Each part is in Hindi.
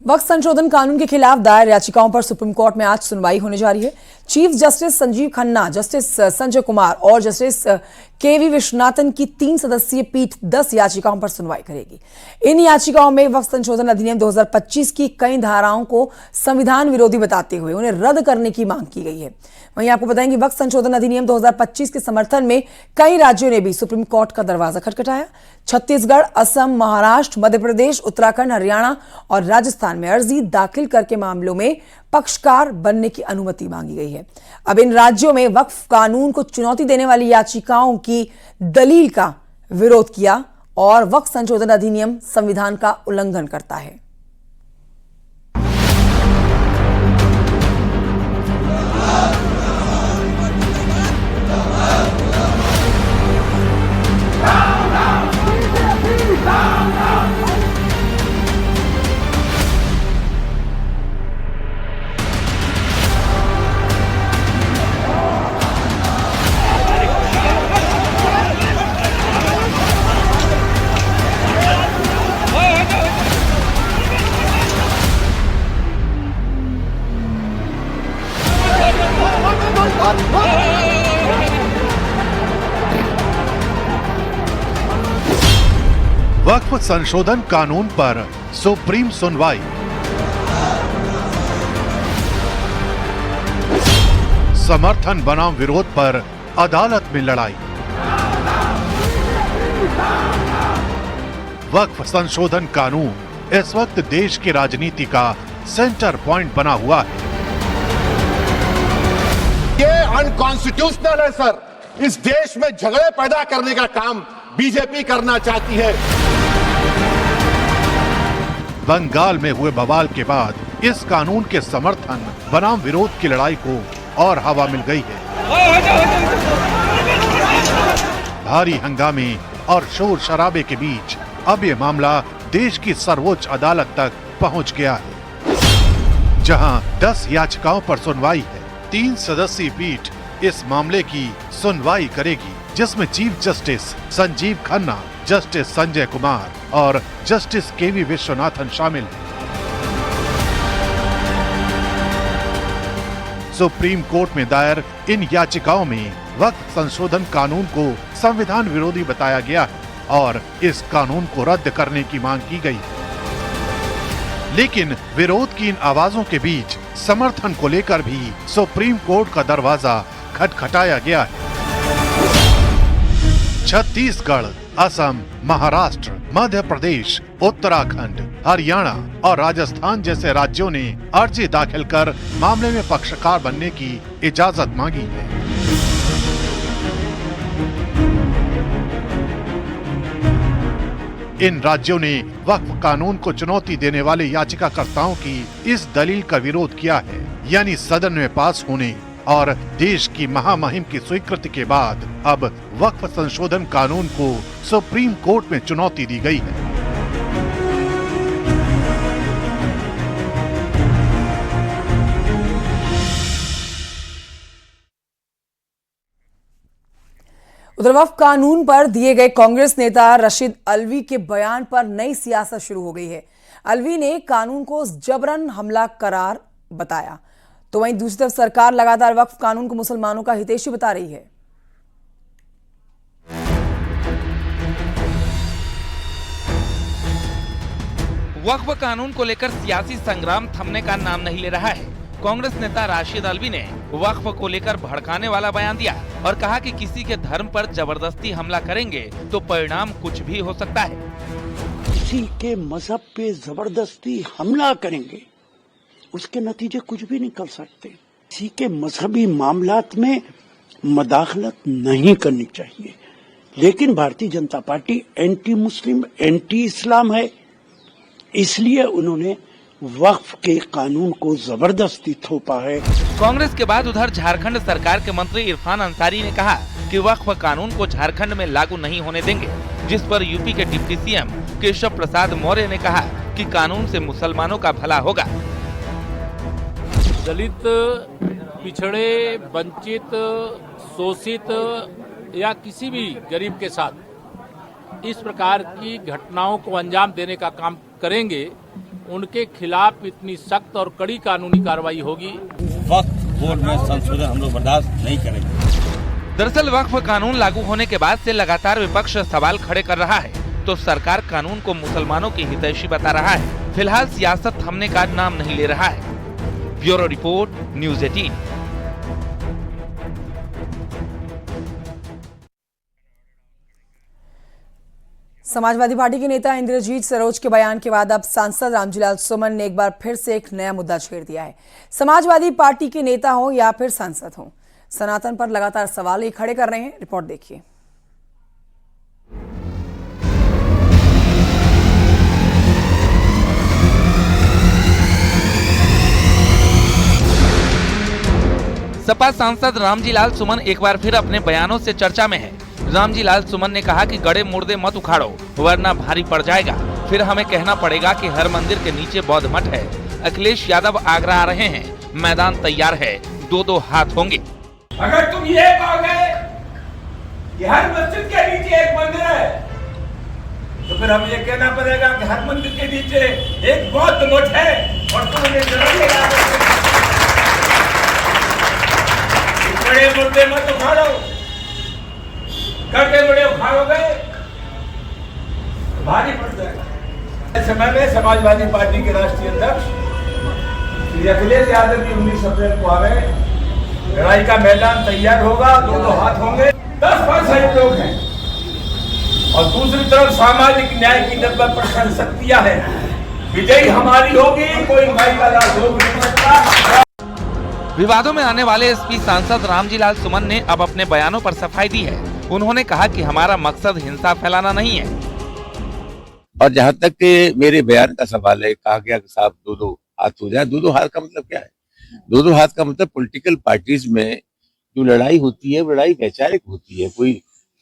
वक्फ संशोधन कानून के खिलाफ दायर याचिकाओं पर सुप्रीम कोर्ट में आज सुनवाई होने जा रही है। Chief justice Sanjeev Khanna, justice Sanjay Kumar और जस्टिस केवी विश्वनाथन की 3 सदस्यीय पीठ 10 याचिकाओं पर सुनवाई करेगी। इन याचिकाओं में वक्फ संशोधन अधिनियम 2025 की कई धाराओं को संविधान विरोधी बताते हुए उन्हें रद्द करने की मांग की गई है। वहीं आपको बताएं कि वक्फ संशोधन अधिनियम 2025 के समर्थन में कई राज्यों ने भी सुप्रीम कोर्ट का दरवाजा खटखटाया। छत्तीसगढ़, असम, महाराष्ट्र, मध्य प्रदेश, उत्तराखंड, हरियाणा और राजस्थान में अर्जी दाखिल करके मामलों में पक्षकार बनने की अनुमति मांगी गई है। अब इन राज्यों में वक्फ कानून को चुनौती देने वाली याचिकाओं की दलील का विरोध किया और वक्फ संशोधन अधिनियम संविधान का उल्लंघन करता है। वक्फ संशोधन कानून पर सुप्रीम सुनवाई। समर्थन बनाम विरोध पर अदालत में लड़ाई। वक्फ संशोधन कानून इस वक्त देश की राजनीति का सेंटर पॉइंट बना हुआ है। ये अनकॉन्स्टिट्यूशनल है सर। इस देश में झगड़े पैदा करने का काम बीजेपी करना चाहती है। बंगाल में हुए बवाल के बाद इस कानून के समर्थन बनाम विरोध की लड़ाई को और हवा मिल गई है। भारी हंगामे और शोर शराबे के बीच अब ये मामला देश की सर्वोच्च अदालत तक पहुंच गया है, जहां 10 याचिकाओं पर सुनवाई है। 3 सदस्यीय पीठ इस मामले की सुनवाई करेगी, जिसमें chief justice Sanjeev Khanna, justice Sanjay Kumar और जस्टिस केवी विश्वनाथन शामिल हैं। सुप्रीम कोर्ट में दायर इन याचिकाओं में वक्फ संशोधन कानून को संविधान विरोधी बताया गया है और इस कानून को रद्द करने की मांग की गई है। लेकिन विरोध की इन आवाजों के बीच समर्थन को लेकर भी सुप्रीम कोर्ट का दरवाजा खटखटाया गया है। छत्तीसगढ़, असम, महाराष्ट्र, मध्य प्रदेश, उत्तराखंड, हरियाणा और राजस्थान जैसे राज्यों ने अर्जी दाखिल कर मामले में पक्षकार बनने की इजाजत मांगी है। इन राज्यों ने वक्फ कानून को चुनौती देने वाले याचिकाकर्ताओं की इस दलील का विरोध किया है, यानी सदन में पास होने और देश की महामुहिम की स्वीकृति के बाद अब वक्फ संशोधन कानून को सुप्रीम कोर्ट में चुनौती दी गई है। उधर वक्फ कानून पर दिए गए कांग्रेस नेता रशीद अलवी के बयान पर नई सियासत शुरू हो गई है। अलवी ने कानून को जबरन हमला करार बताया, तो वहीं दूसरी तरफ सरकार लगातार वक्फ कानून को मुसलमानों का हितैषी बता रही है। वक्फ कानून को लेकर सियासी संग्राम थमने का नाम नहीं ले रहा है। कांग्रेस नेता राशिद अलवी ने वक्फ को लेकर भड़काने वाला बयान दिया और कहा कि किसी के धर्म पर जबरदस्ती हमला करेंगे तो परिणाम कुछ भी हो सकता है। किसी के मजहब पे जबरदस्ती हमला करेंगे, उसके नतीजे कुछ भी निकल सकते। किसी के मजहबी मामलात में मदाखलत नहीं करनी चाहिए, लेकिन Bharatiya Janata party anti Muslim, anti इस्लाम है, इसलिए उन्होंने वक्फ के कानून को जबरदस्ती थोपा है। कांग्रेस के बाद उधर झारखंड सरकार के मंत्री इरफान अंसारी ने कहा कि वक्फ कानून को झारखंड में लागू नहीं होने देंगे, जिस पर यूपी के डिप्टी सीएम केशव प्रसाद मौर्य ने कहा कि कानून से मुसलमानों का भला होगा। दलित, पिछड़े, वंचित, शोषित या किसी भी गरीब के साथ इस प्रकार की घटनाओं को अंजाम देने का काम करेंगे उनके खिलाफ इतनी सख्त और कड़ी कानूनी कार्रवाई होगी। वक्फ बोर्ड में संशोधन हम लोग बर्दाश्त नहीं करेंगे। दरअसल वक्फ कानून लागू होने के बाद से लगातार विपक्ष सवाल खड़े कर रहा है, तो सरकार कानून को मुसलमानों की हितैषी बता रहा है। फिलहाल सियासत थमने का नाम नहीं ले रहा है। Bureau report, news 18। Samajwadi party के नेता इंद्रजीत सरोज के बयान के बाद अब सांसद रामजीलाल सुमन ने एक बार फिर से एक नया मुद्दा छेड़ दिया है। समाजवादी पार्टी के नेता हो या फिर सांसद हो, सनातन पर लगातार सवाल ही खड़े कर रहे हैं। रिपोर्ट देखिए। सपा सांसद रामजीलाल सुमन एक बार फिर अपने बयानों से चर्चा में है। रामजीलाल सुमन ने कहा कि गड़े मुर्दे मत उखाड़ो वरना भारी पड़ जाएगा। फिर हमें कहना पड़ेगा कि हर मंदिर के नीचे बौद्ध मठ है। अखिलेश यादव आगरा आ रहे हैं, मैदान तैयार है, 2-2 हाथ होंगे। अगर तुम ये कहोगे कि हर मस्जिद के नीचे एक मंदिर है, तो फिर हमें ये कहना पड़ेगा कि हर मंदिर के नीचे एक बौद्ध मठ है और तुम उन्हें बड़े मुर्दे मत उखाड़ो। करके बड़े उखाड़ोगे भारी पड़ जाएगा। इस समय में समाजवादी पार्टी के राष्ट्रीय अध्यक्ष श्री अखिलेश यादव जी 19 अप्रैल को आ गए। लड़ाई का मैदान तैयार होगा, 2-2 हाथ होंगे। 10% लोग हैं और दूसरी तरफ सामाजिक न्याय की 90% शक्तियां हैं। विजयी हमारी होगी, कोई भाई का लाभ हो नहीं सकता। विवादों में आने वाले एसपी सांसद रामजीलाल सुमन ने अब अपने बयानों पर सफाई दी है। उन्होंने कहा कि हमारा मकसद हिंसा फैलाना नहीं है। और जहां तक के मेरे बयान का सवाल है, कहा गया कि साहब 2-2 हाथ हो जाए। 2-2 हाथ का मतलब क्या है? 2-2 हाथ का मतलब पॉलिटिकल पार्टीज में जो लड़ाई होती है, लड़ाई वैचारिक होती है। कोई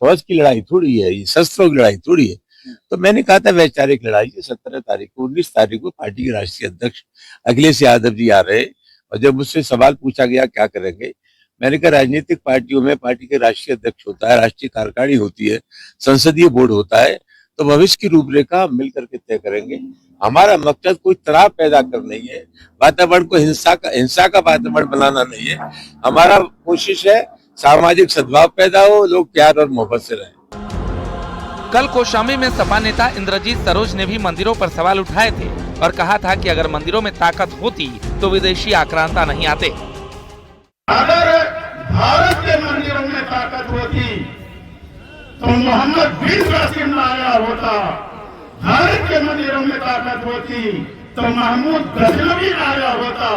फौज की लड़ाई थोड़ी है, ये शस्त्रों की लड़ाई थोड़ी है। तो मैंने कहा था वैचारिक लड़ाई 17 तारीख को, 19 तारीख को पार्टी के राष्ट्रीय अध्यक्ष अखिलेश यादव जी आ रहे, और जब मुझसे सवाल पूछा गया क्या करेंगे, मैंने कहा राजनीतिक पार्टियों में पार्टी के राष्ट्रीय अध्यक्ष होता है, राष्ट्रीय कार्यकारिणी होती है, संसदीय बोर्ड होता है, तो भविष्य की रूपरेखा मिलकर के तय करेंगे। हमारा मकसद कोई तनाव पैदा कर नहीं है, वातावरण को हिंसा का वातावरण बनाना नहीं है। हमारा कोशिश है सामाजिक सद्भाव पैदा हो, लोग प्यार और मोहब्बत से रहें। कल कौशाम्बी में सपा नेता इंद्रजीत सरोज ने भी मंदिरों पर सवाल उठाए थे और कहा था कि अगर मंदिरों में ताकत होती तो विदेशी आक्रांता नहीं आते। अगर भारत के मंदिरों में ताकत होती तो मोहम्मद बिन कासिम ना आया होता। भारत के मंदिरों में ताकत होती तो महमूद गजनवी ना आया होता।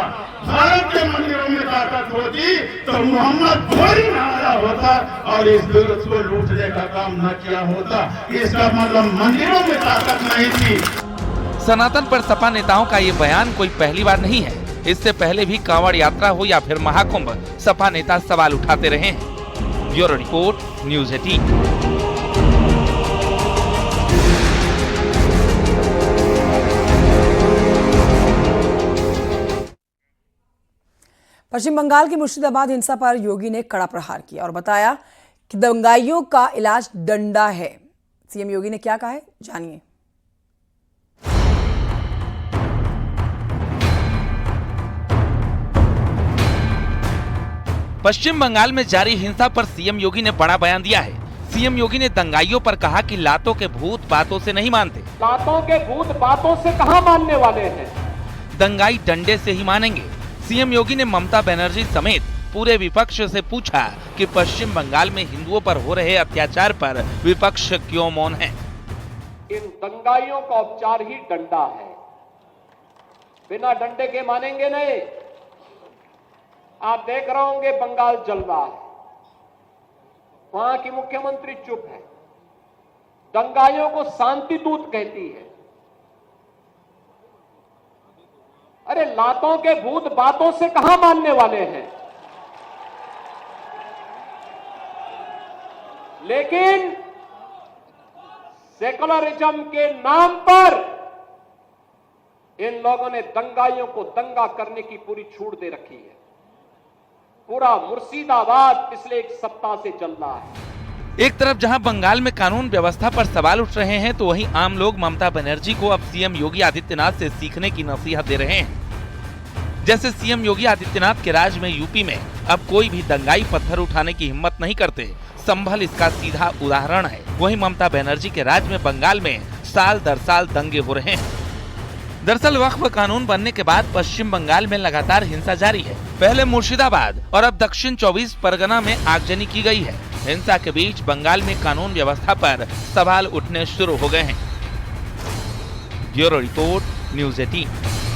भारत के मंदिरों में ताकत होती तो मोहम्मद घोरी ना आया होता और इस दुर्ग को लूटने का काम न किया होता। इसका मतलब मंदिरों में ताकत नहीं थी। सनातन पर सपा नेताओं का ये बयान कोई पहली बार नहीं है। इससे पहले भी कांवड़ यात्रा हो या फिर महाकुंभ, सपा नेता सवाल उठाते रहे हैं। Bureau report, news 18। पश्चिम बंगाल के मुर्शिदाबाद हिंसा पर योगी ने कड़ा प्रहार किया और बताया कि दंगाइयों का इलाज डंडा है। सीएम योगी ने क्या कहा है, जानिए। पश्चिम बंगाल में जारी हिंसा पर सीएम योगी ने बड़ा बयान दिया है। सीएम योगी ने दंगाइयों पर कहा कि लातों के भूत बातों से नहीं मानते। लातों के भूत बातों से कहां मानने वाले हैं? दंगाई डंडे से ही मानेंगे। सीएम योगी ने ममता बनर्जी समेत पूरे विपक्ष से पूछा कि पश्चिम बंगाल में हिंदुओं पर हो रहे अत्याचार पर विपक्ष क्यों मौन है। इन दंगाइयों का उपचार ही डंडा है, बिना डंडे के मानेंगे नहीं। आप देख रहे होंगे बंगाल जल रहा है, वहां की मुख्यमंत्री चुप है, दंगाइयों को शांति दूत कहती है। अरे लातों के भूत बातों से कहां मानने वाले हैं? लेकिन सेकुलरिज्म के नाम पर इन लोगों ने दंगाइयों को दंगा करने की पूरी छूट दे रखी है। पूरा मुर्शिदाबाद पिछले एक सप्ताह से चल रहा है। एक तरफ जहां बंगाल में कानून व्यवस्था पर सवाल उठ रहे हैं, तो वहीं आम लोग ममता बनर्जी को अब सीएम योगी आदित्यनाथ से सीखने की नसीहत दे रहे हैं। जैसे सीएम योगी आदित्यनाथ के राज में यूपी में अब कोई भी दंगाई पत्थर उठाने की हिम्मत नहीं करते, संभल इसका सीधा उदाहरण है। वहीं ममता बनर्जी के राज में बंगाल में साल दर साल दंगे हो रहे हैं। दरअसल वक्फ कानून बनने के बाद पश्चिम बंगाल में लगातार हिंसा जारी है। पहले मुर्शिदाबाद और अब दक्षिण 24 परगना में आगजनी की गई है। हिंसा के बीच बंगाल में कानून व्यवस्था पर सवाल उठने शुरू हो गए हैं। Bureau report, news 18।